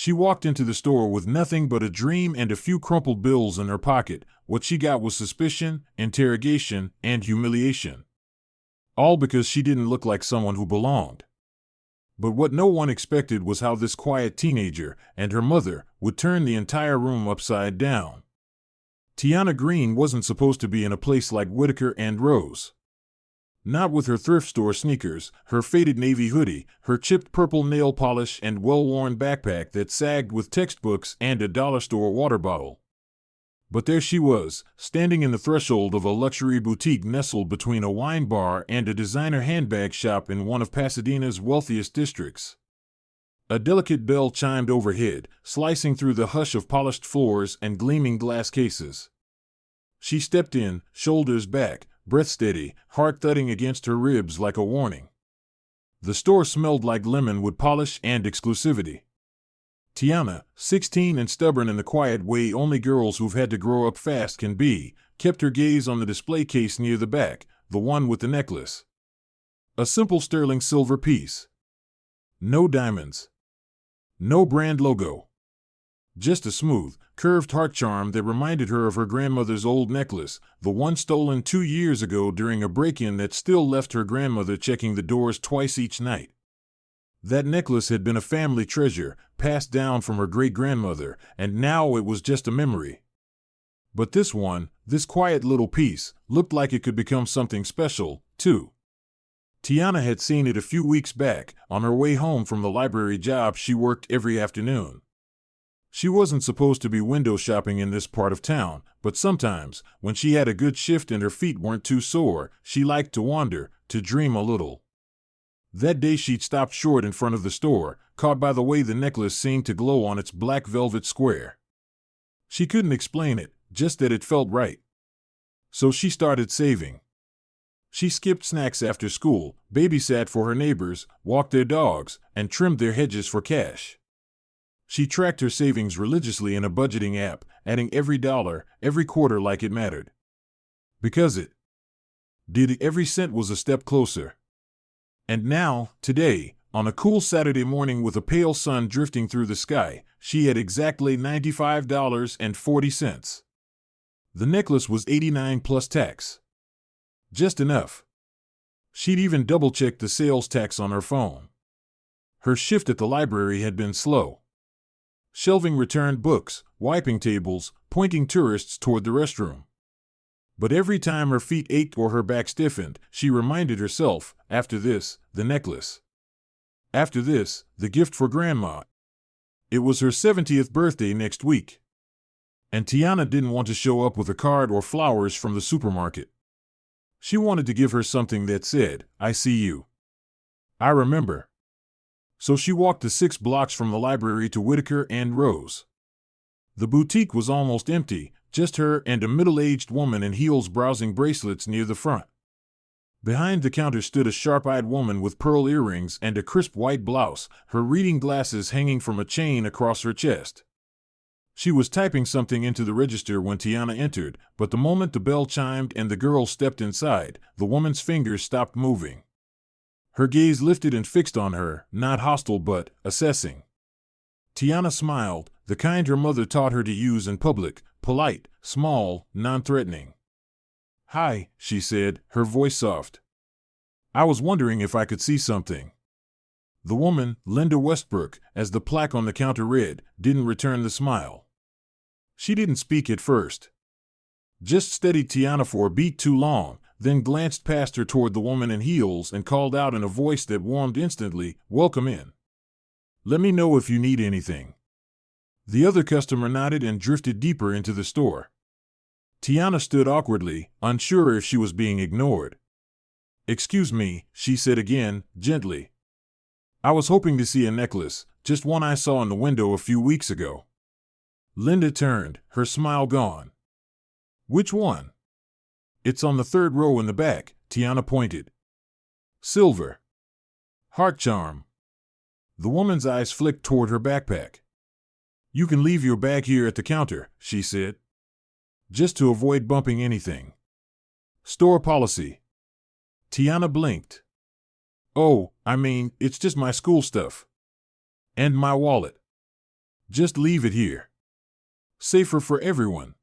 She walked into the store with nothing but a dream and a few crumpled bills in her pocket. What she got was suspicion, interrogation, and humiliation. All because she didn't look like someone who belonged. But what no one expected was how this quiet teenager and her mother would turn the entire room upside down. Tiana Green wasn't supposed to be in a place like Whitaker and Rose. Not with her thrift store sneakers, her faded navy hoodie, her chipped purple nail polish and well-worn backpack that sagged with textbooks and a dollar store water bottle. But there she was, standing in the threshold of a luxury boutique nestled between a wine bar and a designer handbag shop in one of Pasadena's wealthiest districts. A delicate bell chimed overhead, slicing through the hush of polished floors and gleaming glass cases. She stepped in, shoulders back, breath steady, heart thudding against her ribs like a warning. The store smelled like lemon wood polish and exclusivity. Tiana, 16 and stubborn in the quiet way only girls who've had to grow up fast can be, kept her gaze on the display case near the back, the one with the necklace. A simple sterling silver piece. No diamonds. No brand logo. Just a smooth, curved heart charm that reminded her of her grandmother's old necklace, the one stolen 2 years ago during a break-in that still left her grandmother checking the doors twice each night. That necklace had been a family treasure, passed down from her great-grandmother, and now it was just a memory. But this one, this quiet little piece, looked like it could become something special, too. Tiana had seen it a few weeks back, on her way home from the library job she worked every afternoon. She wasn't supposed to be window shopping in this part of town, but sometimes, when she had a good shift and her feet weren't too sore, she liked to wander, to dream a little. That day she'd stopped short in front of the store, caught by the way the necklace seemed to glow on its black velvet square. She couldn't explain it, just that it felt right. So she started saving. She skipped snacks after school, babysat for her neighbors, walked their dogs, and trimmed their hedges for cash. She tracked her savings religiously in a budgeting app, adding every dollar, every quarter like it mattered. Because it did, every cent was a step closer. And now, today, on a cool Saturday morning with a pale sun drifting through the sky, she had exactly $95.40. The necklace was $89 plus tax. Just enough. She'd even double-checked the sales tax on her phone. Her shift at the library had been slow. Shelving returned books, wiping tables, pointing tourists toward the restroom. But every time her feet ached or her back stiffened, she reminded herself, after this, the necklace. After this, the gift for Grandma. It was her 70th birthday next week. And Tiana didn't want to show up with a card or flowers from the supermarket. She wanted to give her something that said, "I see you. I remember." So she walked the 6 blocks from the library to Whitaker and Rose. The boutique was almost empty, just her and a middle-aged woman in heels browsing bracelets near the front. Behind the counter stood a sharp-eyed woman with pearl earrings and a crisp white blouse, her reading glasses hanging from a chain across her chest. She was typing something into the register when Tiana entered, but the moment the bell chimed and the girl stepped inside, the woman's fingers stopped moving. Her gaze lifted and fixed on her, not hostile but assessing. Tiana smiled, the kind her mother taught her to use in public, polite, small, non-threatening. "Hi," she said, her voice soft. "I was wondering if I could see something." The woman, Linda Westbrook, as the plaque on the counter read, didn't return the smile. She didn't speak at first. Just steadied Tiana for a beat too long, then glanced past her toward the woman in heels and called out in a voice that warmed instantly, "Welcome in. Let me know if you need anything." The other customer nodded and drifted deeper into the store. Tiana stood awkwardly, unsure if she was being ignored. "Excuse me," she said again, gently. "I was hoping to see a necklace, just one I saw in the window a few weeks ago." Linda turned, her smile gone. "Which one?" "It's on the 3rd row in the back," Tiana pointed. "Silver. Heart charm." The woman's eyes flicked toward her backpack. "You can leave your bag here at the counter," she said. "Just to avoid bumping anything. Store policy." Tiana blinked. "Oh, I mean, it's just my school stuff. And my wallet." Just leave it here. Safer for everyone.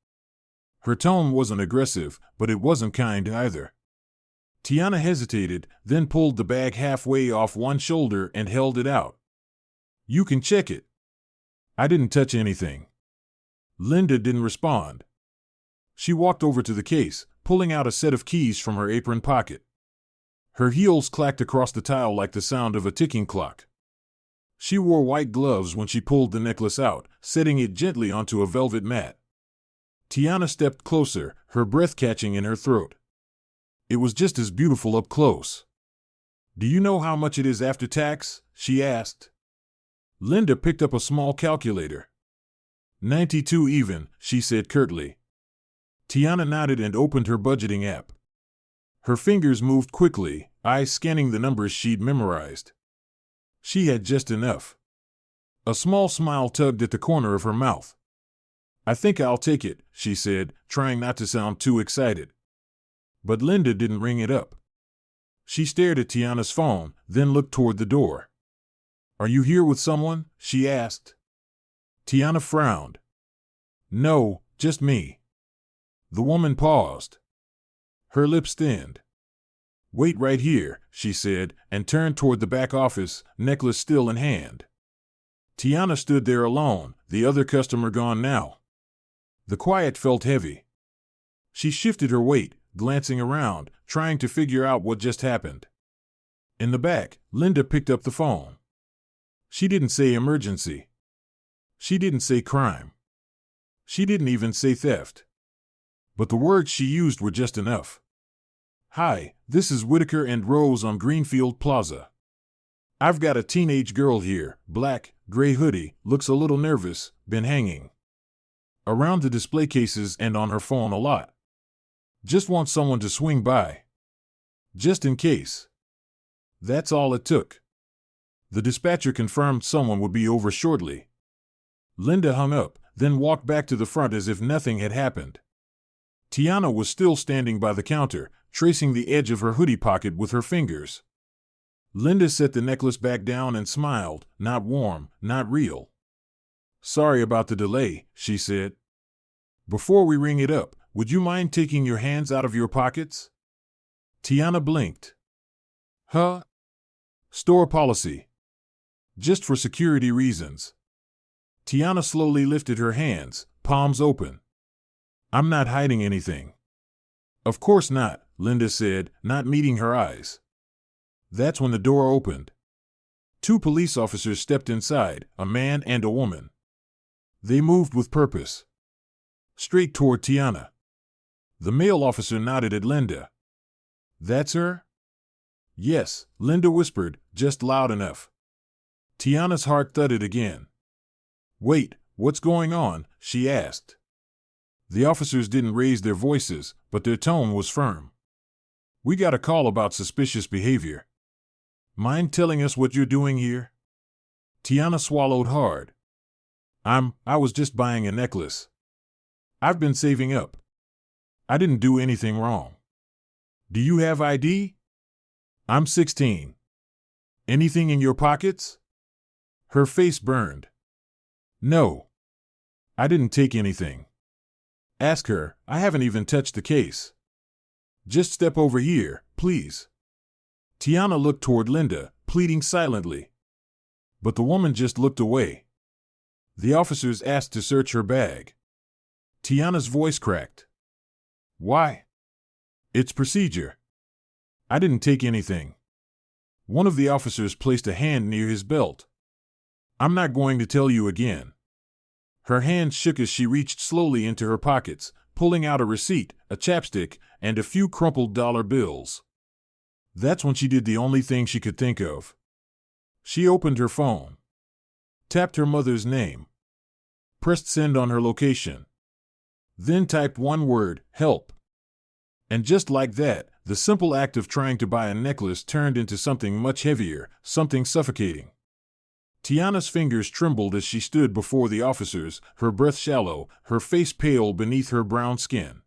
Her tone wasn't aggressive, but it wasn't kind either. Tiana hesitated, then pulled the bag halfway off one shoulder and held it out. You can check it. I didn't touch anything. Linda didn't respond. She walked over to the case, pulling out a set of keys from her apron pocket. Her heels clacked across the tile like the sound of a ticking clock. She wore white gloves when she pulled the necklace out, setting it gently onto a velvet mat. Tiana stepped closer, her breath catching in her throat. It was just as beautiful up close. Do you know how much it is after tax? She asked. Linda picked up a small calculator. 92 even, she said curtly. Tiana nodded and opened her budgeting app. Her fingers moved quickly, eyes scanning the numbers she'd memorized. She had just enough. A small smile tugged at the corner of her mouth. I think I'll take it, she said, trying not to sound too excited. But Linda didn't ring it up. She stared at Tiana's phone, then looked toward the door. Are you here with someone? She asked. Tiana frowned. No, just me. The woman paused. Her lips thinned. Wait right here, she said, and turned toward the back office, necklace still in hand. Tiana stood there alone, the other customer gone now. The quiet felt heavy. She shifted her weight, glancing around, trying to figure out what just happened. In the back, Linda picked up the phone. She didn't say emergency. She didn't say crime. She didn't even say theft. But the words she used were just enough. Hi, this is Whitaker and Rose on Greenfield Plaza. I've got a teenage girl here, black, gray hoodie, looks a little nervous, been hanging around the display cases and on her phone a lot. Just want someone to swing by. Just in case. That's all it took. The dispatcher confirmed someone would be over shortly. Linda hung up, then walked back to the front as if nothing had happened. Tiana was still standing by the counter, tracing the edge of her hoodie pocket with her fingers. Linda set the necklace back down and smiled, not warm, not real. Sorry about the delay, she said. Before we ring it up, would you mind taking your hands out of your pockets? Tiana blinked. Huh? Store policy. Just for security reasons. Tiana slowly lifted her hands, palms open. I'm not hiding anything. Of course not, Linda said, not meeting her eyes. That's when the door opened. 2 police officers stepped inside, a man and a woman. They moved with purpose. Straight toward Tiana. The male officer nodded at Linda. That's her? Yes, Linda whispered, just loud enough. Tiana's heart thudded again. Wait, what's going on? She asked. The officers didn't raise their voices, but their tone was firm. We got a call about suspicious behavior. Mind telling us what you're doing here? Tiana swallowed hard. I was just buying a necklace. I've been saving up. I didn't do anything wrong. Do you have ID? I'm 16. Anything in your pockets? Her face burned. No. I didn't take anything. Ask her, I haven't even touched the case. Just step over here, please. Tiana looked toward Linda, pleading silently. But the woman just looked away. The officers asked to search her bag. Tiana's voice cracked. Why? It's procedure. I didn't take anything. One of the officers placed a hand near his belt. I'm not going to tell you again. Her hand shook as she reached slowly into her pockets, pulling out a receipt, a chapstick, and a few crumpled dollar bills. That's when she did the only thing she could think of. She opened her phone. Tapped her mother's name. Pressed send on her location. Then typed one word, help. And just like that, the simple act of trying to buy a necklace turned into something much heavier, something suffocating. Tiana's fingers trembled as she stood before the officers, her breath shallow, her face pale beneath her brown skin.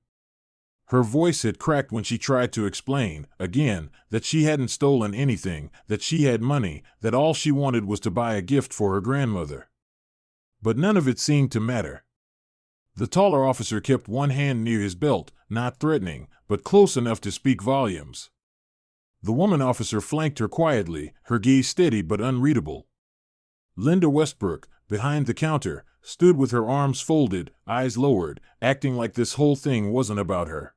Her voice had cracked when she tried to explain, again, that she hadn't stolen anything, that she had money, that all she wanted was to buy a gift for her grandmother. But none of it seemed to matter. The taller officer kept one hand near his belt, not threatening, but close enough to speak volumes. The woman officer flanked her quietly, her gaze steady but unreadable. Linda Westbrook, behind the counter, stood with her arms folded, eyes lowered, acting like this whole thing wasn't about her.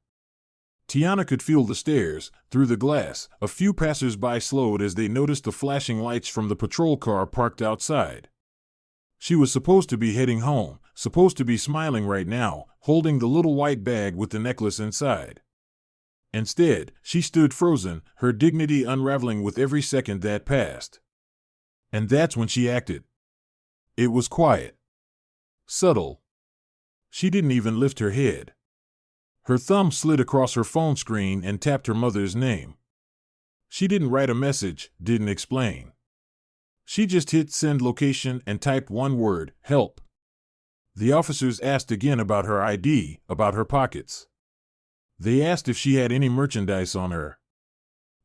Tiana could feel the stares. Through the glass, a few passers-by slowed as they noticed the flashing lights from the patrol car parked outside. She was supposed to be heading home, supposed to be smiling right now, holding the little white bag with the necklace inside. Instead, she stood frozen, her dignity unraveling with every second that passed. And that's when she acted. It was quiet. Subtle. She didn't even lift her head. Her thumb slid across her phone screen and tapped her mother's name. She didn't write a message, didn't explain. She just hit send location and typed one word, help. The officers asked again about her ID, about her pockets. They asked if she had any merchandise on her.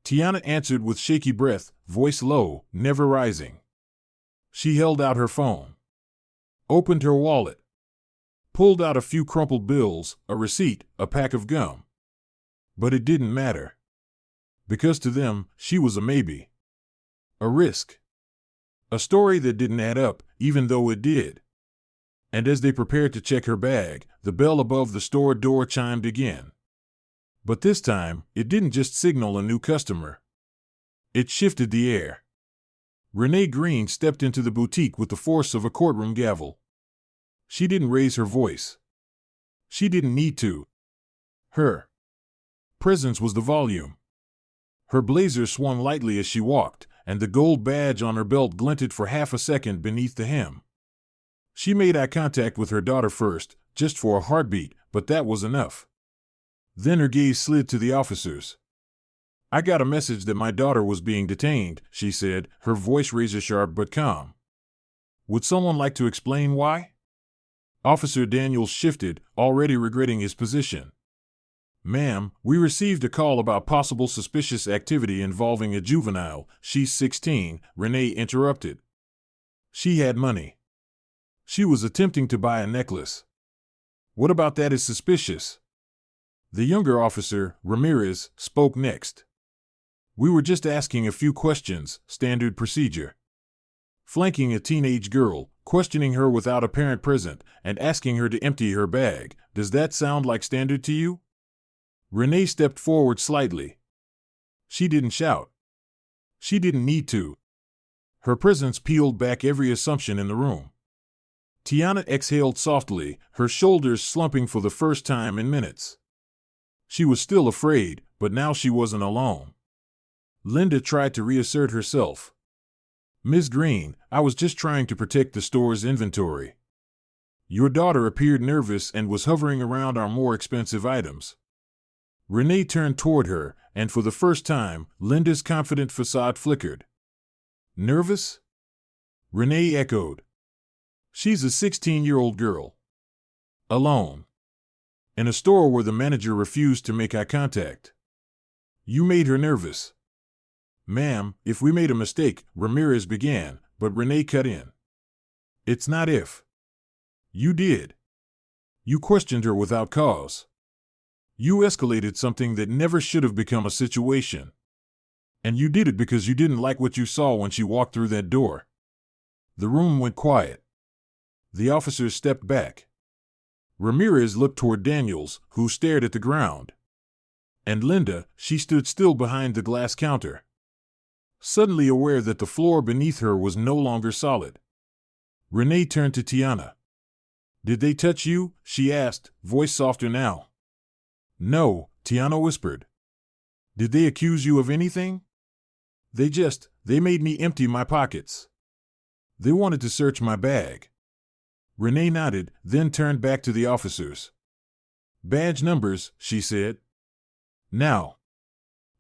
Tiana answered with shaky breath, voice low, never rising. She held out her phone. Opened her wallet. Pulled out a few crumpled bills, a receipt, a pack of gum. But it didn't matter. Because to them, she was a maybe. A risk. A story that didn't add up, even though it did. And as they prepared to check her bag, the bell above the store door chimed again. But this time, it didn't just signal a new customer. It shifted the air. Renee Green stepped into the boutique with the force of a courtroom gavel. She didn't raise her voice. She didn't need to. Her presence was the volume. Her blazer swung lightly as she walked, and the gold badge on her belt glinted for half a second beneath the hem. She made eye contact with her daughter first, just for a heartbeat, but that was enough. Then her gaze slid to the officers. I got a message that my daughter was being detained, she said, her voice razor-sharp but calm. Would someone like to explain why? Officer Daniels shifted, already regretting his position. Ma'am, we received a call about possible suspicious activity involving a juvenile. She's 16, Renee interrupted. She had money. She was attempting to buy a necklace. What about that is suspicious? The younger officer, Ramirez, spoke next. We were just asking a few questions, standard procedure. Flanking a teenage girl, questioning her without a parent present, and asking her to empty her bag, does that sound like standard to you? Renee stepped forward slightly. She didn't shout. She didn't need to. Her presence peeled back every assumption in the room. Tiana exhaled softly, her shoulders slumping for the first time in minutes. She was still afraid, but now she wasn't alone. Linda tried to reassert herself. Ms. Green, I was just trying to protect the store's inventory. Your daughter appeared nervous and was hovering around our more expensive items. Renee turned toward her, and for the first time, Linda's confident facade flickered. Nervous? Renee echoed. She's a 16-year-old girl. Alone. In a store where the manager refused to make eye contact. You made her nervous. Ma'am, if we made a mistake, Ramirez began, but Renee cut in. It's not if. You did. You questioned her without cause. You escalated something that never should have become a situation. And you did it because you didn't like what you saw when she walked through that door. The room went quiet. The officers stepped back. Ramirez looked toward Daniels, who stared at the ground. And Linda, she stood still behind the glass counter. Suddenly aware that the floor beneath her was no longer solid. Renee turned to Tiana. Did they touch you? She asked, voice softer now. No, Tiana whispered. Did they accuse you of anything? They made me empty my pockets. They wanted to search my bag. Renee nodded, then turned back to the officers. Badge numbers, she said. Now.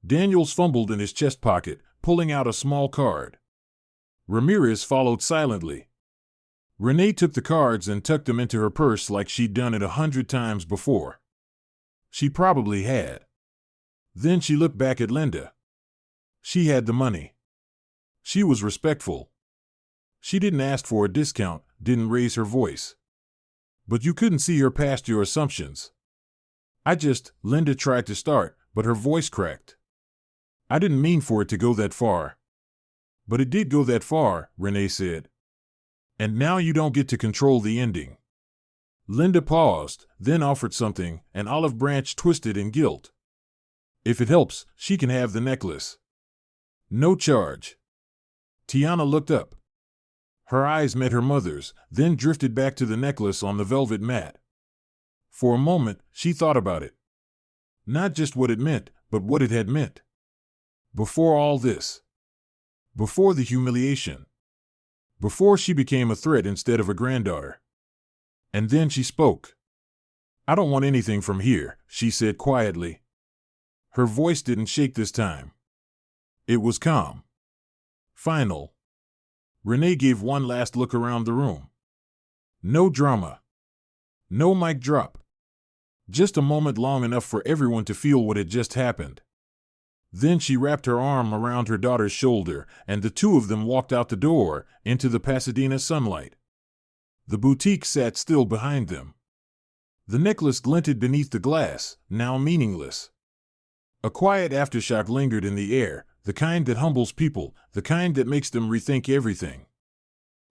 Daniels fumbled in his chest pocket, pulling out a small card. Ramirez followed silently. Renee took the cards and tucked them into her purse like she'd done it 100 times before. She probably had. Then she looked back at Linda. She had the money. She was respectful. She didn't ask for a discount, didn't raise her voice. But you couldn't see her past your assumptions. Linda tried to start, but her voice cracked. I didn't mean for it to go that far. But it did go that far, Renee said. And now you don't get to control the ending. Linda paused, then offered something, an olive branch twisted in gilt. If it helps, she can have the necklace. No charge. Tiana looked up. Her eyes met her mother's, then drifted back to the necklace on the velvet mat. For a moment, she thought about it. Not just what it meant, but what it had meant. Before all this. Before the humiliation. Before she became a threat instead of a granddaughter. And then she spoke. I don't want anything from here, she said quietly. Her voice didn't shake this time. It was calm. Final. Renee gave one last look around the room. No drama. No mic drop. Just a moment long enough for everyone to feel what had just happened. Then she wrapped her arm around her daughter's shoulder, and the two of them walked out the door, into the Pasadena sunlight. The boutique sat still behind them. The necklace glinted beneath the glass, now meaningless. A quiet aftershock lingered in the air, the kind that humbles people, the kind that makes them rethink everything.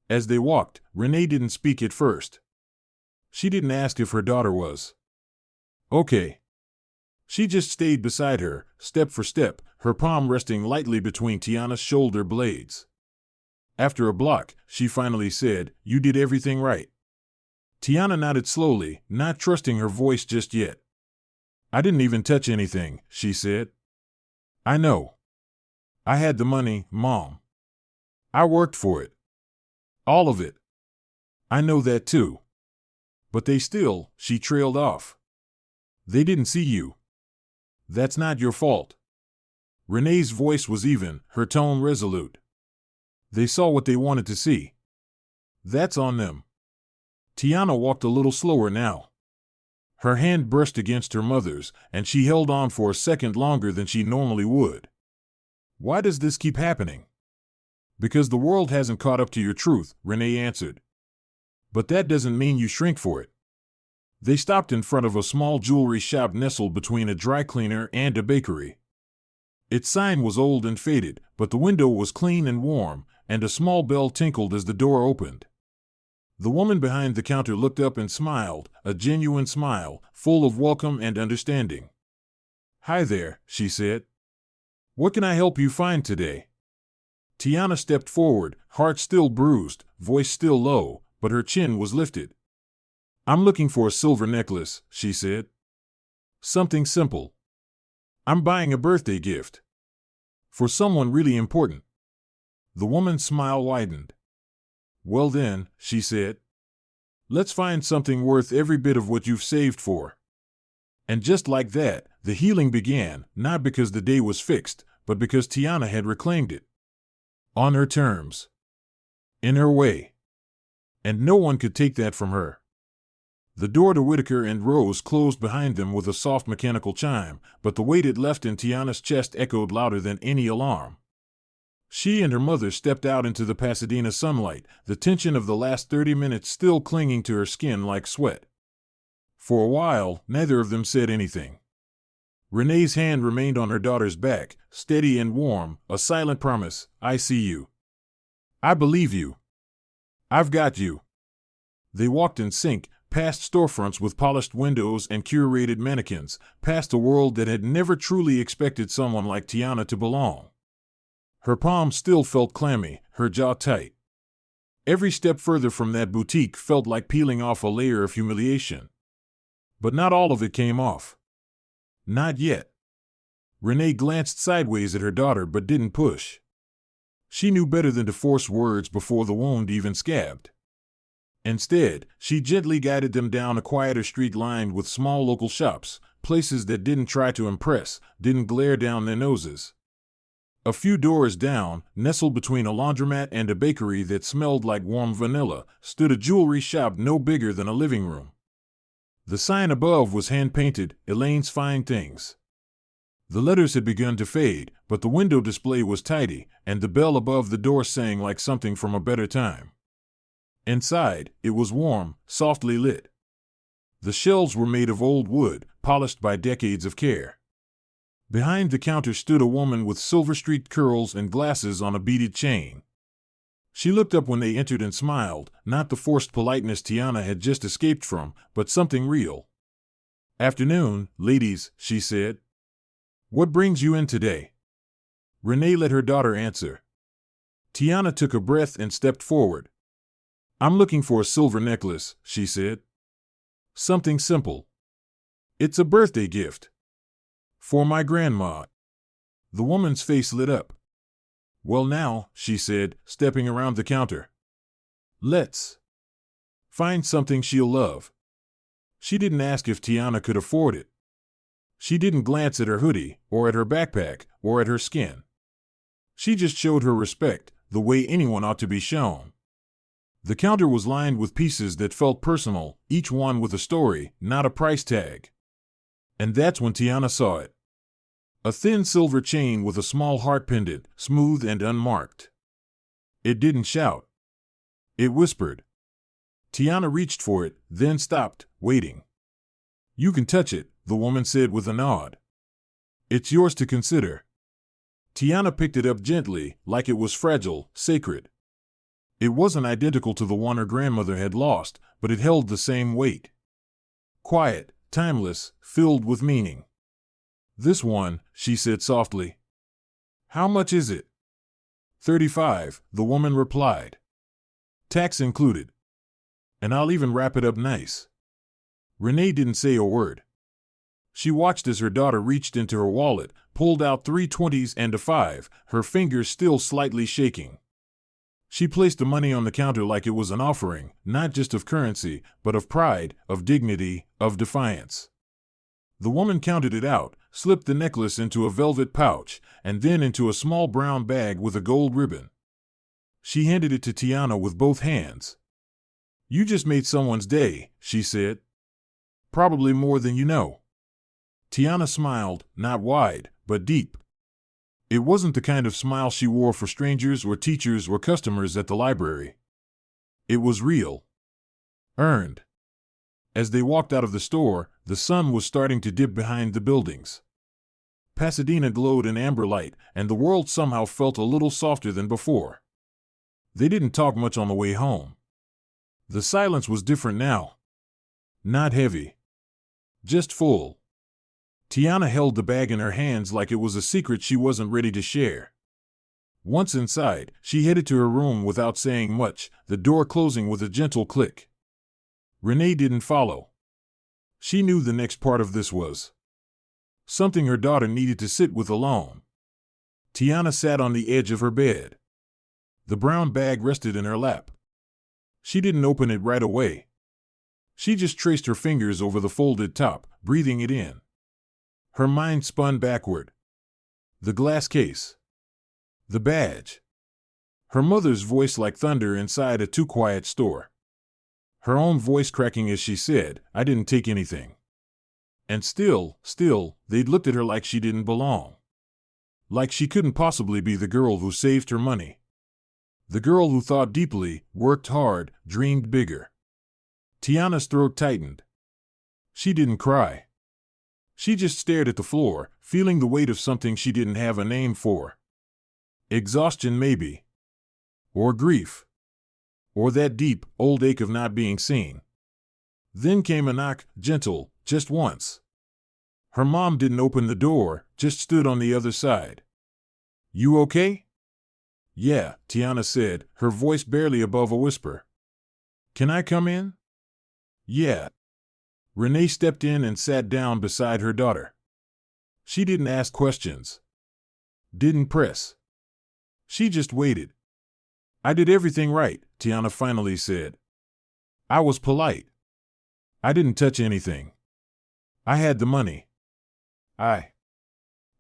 As they walked, Renee didn't speak at first. She didn't ask if her daughter was okay. She just stayed beside her, step for step, her palm resting lightly between Tiana's shoulder blades. After a block, she finally said, "You did everything right." Tiana nodded slowly, not trusting her voice just yet. "I didn't even touch anything," she said. "I know. I had the money, Mom. I worked for it. All of it. I know that too. But they still," she trailed off. "They didn't see you. That's not your fault." Renee's voice was even, her tone resolute. "They saw what they wanted to see. That's on them." Tiana walked a little slower now. Her hand brushed against her mother's, and she held on for a second longer than she normally would. "Why does this keep happening?" "Because the world hasn't caught up to your truth," Renee answered. "But that doesn't mean you shrink for it." They stopped in front of a small jewelry shop nestled between a dry cleaner and a bakery. Its sign was old and faded, but the window was clean and warm, and a small bell tinkled as the door opened. The woman behind the counter looked up and smiled, a genuine smile, full of welcome and understanding. "Hi there," she said. "What can I help you find today?" Tiana stepped forward, heart still bruised, voice still low, but her chin was lifted. "I'm looking for a silver necklace," she said. "Something simple. I'm buying a birthday gift. For someone really important." The woman's smile widened. "Well then," she said, "let's find something worth every bit of what you've saved for." And just like that, the healing began, not because the day was fixed, but because Tiana had reclaimed it. On her terms. In her way. And no one could take that from her. The door to Whitaker and Rose closed behind them with a soft mechanical chime, but the weight it left in Tiana's chest echoed louder than any alarm. She and her mother stepped out into the Pasadena sunlight, the tension of the last 30 minutes still clinging to her skin like sweat. For a while, neither of them said anything. Renee's hand remained on her daughter's back, steady and warm, a silent promise, "I see you. I believe you. I've got you." They walked in sync, past storefronts with polished windows and curated mannequins, past a world that had never truly expected someone like Tiana to belong. Her palms still felt clammy, her jaw tight. Every step further from that boutique felt like peeling off a layer of humiliation. But not all of it came off. Not yet. Renee glanced sideways at her daughter but didn't push. She knew better than to force words before the wound even scabbed. Instead, she gently guided them down a quieter street lined with small local shops, places that didn't try to impress, didn't glare down their noses. A few doors down, nestled between a laundromat and a bakery that smelled like warm vanilla, stood a jewelry shop no bigger than a living room. The sign above was hand-painted, "Elaine's Fine Things." The letters had begun to fade, but the window display was tidy, and the bell above the door sang like something from a better time. Inside, it was warm, softly lit. The shelves were made of old wood, polished by decades of care. Behind the counter stood a woman with silver-streaked curls and glasses on a beaded chain. She looked up when they entered and smiled, not the forced politeness Tiana had just escaped from, but something real. "Afternoon, ladies," she said. "What brings you in today?" Renee let her daughter answer. Tiana took a breath and stepped forward. "I'm looking for a silver necklace," she said. "Something simple. It's a birthday gift. For my grandma." The woman's face lit up. "Well now," she said, stepping around the counter. "Let's find something she'll love." She didn't ask if Tiana could afford it. She didn't glance at her hoodie, or at her backpack, or at her skin. She just showed her respect, the way anyone ought to be shown. The counter was lined with pieces that felt personal, each one with a story, not a price tag. And that's when Tiana saw it. A thin silver chain with a small heart pendant, smooth and unmarked. It didn't shout. It whispered. Tiana reached for it, then stopped, waiting. "You can touch it," the woman said with a nod. "It's yours to consider." Tiana picked it up gently, like it was fragile, sacred. It wasn't identical to the one her grandmother had lost, but it held the same weight. Quiet, timeless, filled with meaning. "This one," she said softly. "How much is it?" $35, the woman replied. "Tax included. And I'll even wrap it up nice." Renee didn't say a word. She watched as her daughter reached into her wallet, pulled out 3 20s and a 5, her fingers still slightly shaking. She placed the money on the counter like it was an offering, not just of currency, but of pride, of dignity, of defiance. The woman counted it out, slipped the necklace into a velvet pouch, and then into a small brown bag with a gold ribbon. She handed it to Tiana with both hands. "You just made someone's day," she said. "Probably more than you know." Tiana smiled, not wide, but deep. It wasn't the kind of smile she wore for strangers or teachers or customers at the library. It was real. Earned. As they walked out of the store, the sun was starting to dip behind the buildings. Pasadena glowed in amber light, and the world somehow felt a little softer than before. They didn't talk much on the way home. The silence was different now. Not heavy. Just full. Tiana held the bag in her hands like it was a secret she wasn't ready to share. Once inside, she headed to her room without saying much, the door closing with a gentle click. Renee didn't follow. She knew the next part of this was something her daughter needed to sit with alone. Tiana sat on the edge of her bed. The brown bag rested in her lap. She didn't open it right away. She just traced her fingers over the folded top, breathing it in. Her mind spun backward. The glass case. The badge. Her mother's voice like thunder inside a too-quiet store. Her own voice cracking as she said, "I didn't take anything." And still, they'd looked at her like she didn't belong. Like she couldn't possibly be the girl who saved her money. The girl who thought deeply, worked hard, dreamed bigger. Tiana's throat tightened. She didn't cry. She just stared at the floor, feeling the weight of something she didn't have a name for. Exhaustion, maybe. Or grief. Or that deep, old ache of not being seen. Then came a knock, gentle, just once. Her mom didn't open the door, just stood on the other side. "You okay?" "Yeah," Tiana said, her voice barely above a whisper. "Can I come in?" "Yeah." Renee stepped in and sat down beside her daughter. She didn't ask questions. Didn't press. She just waited. "I did everything right," Tiana finally said. "I was polite. I didn't touch anything. I had the money. I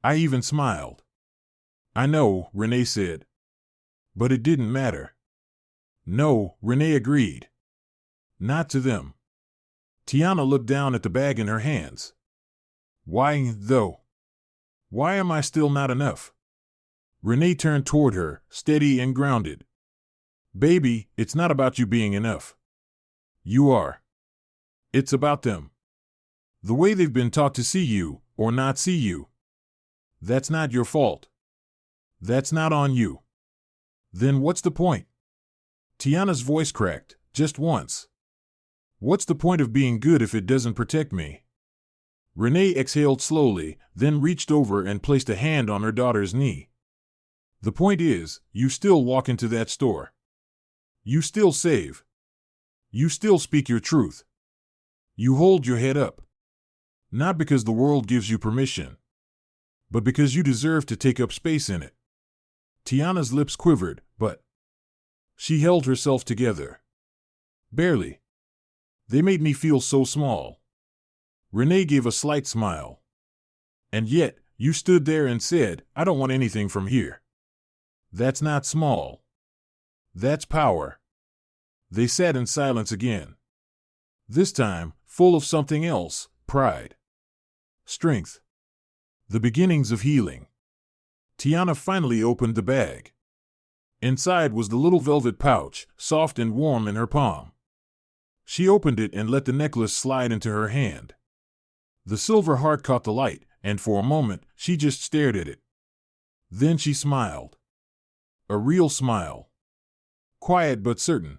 even smiled." "I know," Renee said. "But it didn't matter." "No," Renee agreed. "Not to them." Tiana looked down at the bag in her hands. "Why, though? Why am I still not enough?" Renee turned toward her, steady and grounded. Baby, it's not about you being enough. You are. It's about them. The way they've been taught to see you, or not see you. That's not your fault. That's not on you. Then what's the point? Tiana's voice cracked, just once. What's the point of being good if it doesn't protect me? Renee exhaled slowly, then reached over and placed a hand on her daughter's knee. The point is, you still walk into that store. You still save. You still speak your truth. You hold your head up. Not because the world gives you permission, but because you deserve to take up space in it. Tiana's lips quivered, but she held herself together. Barely. They made me feel so small. Renee gave a slight smile. And yet, you stood there and said, I don't want anything from here. That's not small. That's power. They sat in silence again. This time, full of something else, pride. Strength. The beginnings of healing. Tiana finally opened the bag. Inside was the little velvet pouch, soft and warm in her palm. She opened it and let the necklace slide into her hand. The silver heart caught the light, and for a moment, she just stared at it. Then she smiled. A real smile. Quiet but certain.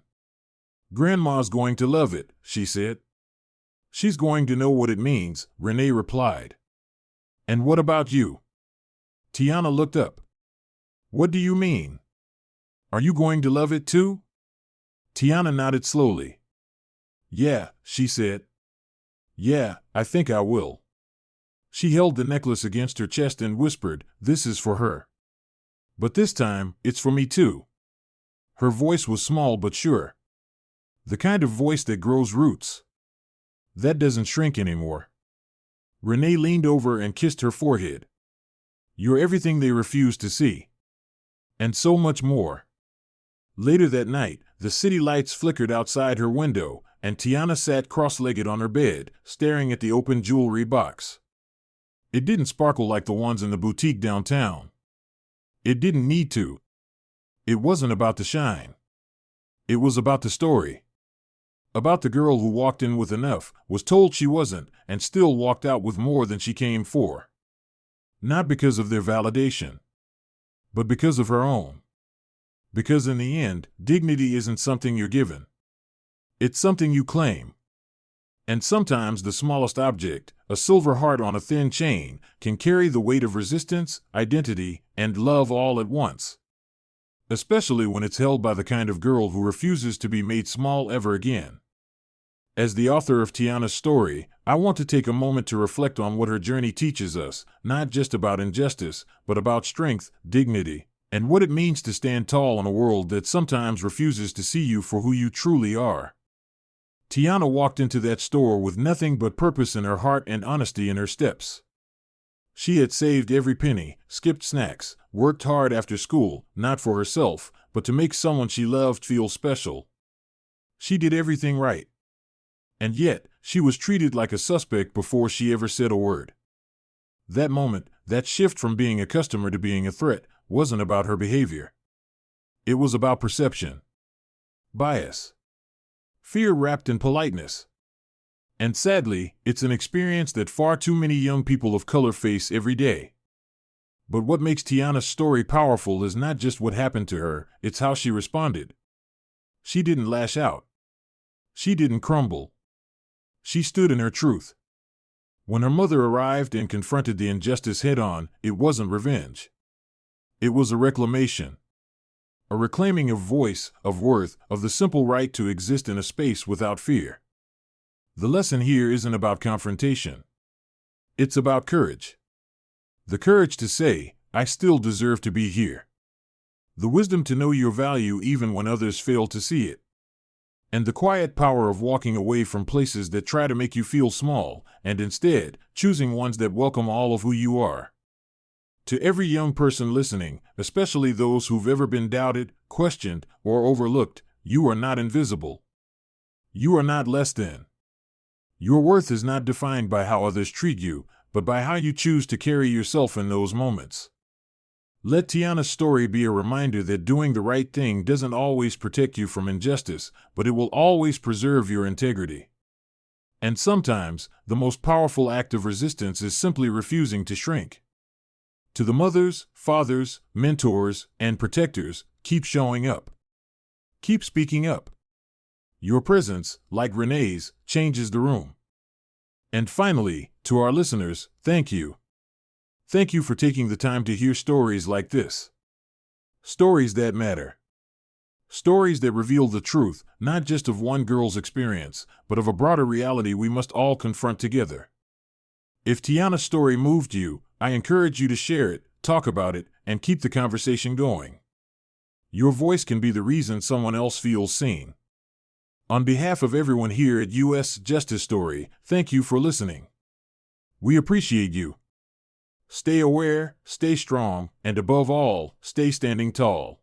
Grandma's going to love it, she said. She's going to know what it means, Renee replied. And what about you? Tiana looked up. What do you mean? Are you going to love it too? Tiana nodded slowly. Yeah, she said. Yeah, I think I will. She held the necklace against her chest and whispered, This is for her. But this time, it's for me too. Her voice was small but sure. The kind of voice that grows roots. That doesn't shrink anymore. Renee leaned over and kissed her forehead. You're everything they refuse to see. And so much more. Later that night, the city lights flickered outside her window, and Tiana sat cross-legged on her bed, staring at the open jewelry box. It didn't sparkle like the ones in the boutique downtown. It didn't need to. It wasn't about the shine. It was about the story. About the girl who walked in with enough, was told she wasn't, and still walked out with more than she came for. Not because of their validation, but because of her own. Because in the end, dignity isn't something you're given. It's something you claim. And sometimes the smallest object, a silver heart on a thin chain, can carry the weight of resistance, identity, and love all at once. Especially when it's held by the kind of girl who refuses to be made small ever again. As the author of Tiana's story, I want to take a moment to reflect on what her journey teaches us, not just about injustice, but about strength, dignity, and what it means to stand tall in a world that sometimes refuses to see you for who you truly are. Tiana walked into that store with nothing but purpose in her heart and honesty in her steps. She had saved every penny, skipped snacks, worked hard after school, not for herself, but to make someone she loved feel special. She did everything right. And yet, she was treated like a suspect before she ever said a word. That moment, that shift from being a customer to being a threat, wasn't about her behavior. It was about perception. Bias. Fear wrapped in politeness. And sadly, it's an experience that far too many young people of color face every day. But what makes Tiana's story powerful is not just what happened to her, it's how she responded. She didn't lash out. She didn't crumble. She stood in her truth. When her mother arrived and confronted the injustice head-on, it wasn't revenge. It was a reclamation. A reclaiming of voice, of worth, of the simple right to exist in a space without fear. The lesson here isn't about confrontation. It's about courage. The courage to say, I still deserve to be here. The wisdom to know your value even when others fail to see it. And the quiet power of walking away from places that try to make you feel small, and instead, choosing ones that welcome all of who you are. To every young person listening, especially those who've ever been doubted, questioned, or overlooked, you are not invisible. You are not less than. Your worth is not defined by how others treat you, but by how you choose to carry yourself in those moments. Let Tiana's story be a reminder that doing the right thing doesn't always protect you from injustice, but it will always preserve your integrity. And sometimes, the most powerful act of resistance is simply refusing to shrink. To the mothers, fathers, mentors, and protectors, keep showing up. Keep speaking up. Your presence, like Renee's, changes the room. And finally, to our listeners, thank you. Thank you for taking the time to hear stories like this. Stories that matter. Stories that reveal the truth, not just of one girl's experience, but of a broader reality we must all confront together. If Tiana's story moved you, I encourage you to share it, talk about it, and keep the conversation going. Your voice can be the reason someone else feels seen. On behalf of everyone here at U.S. Justice Story, thank you for listening. We appreciate you. Stay aware, stay strong, and above all, stay standing tall.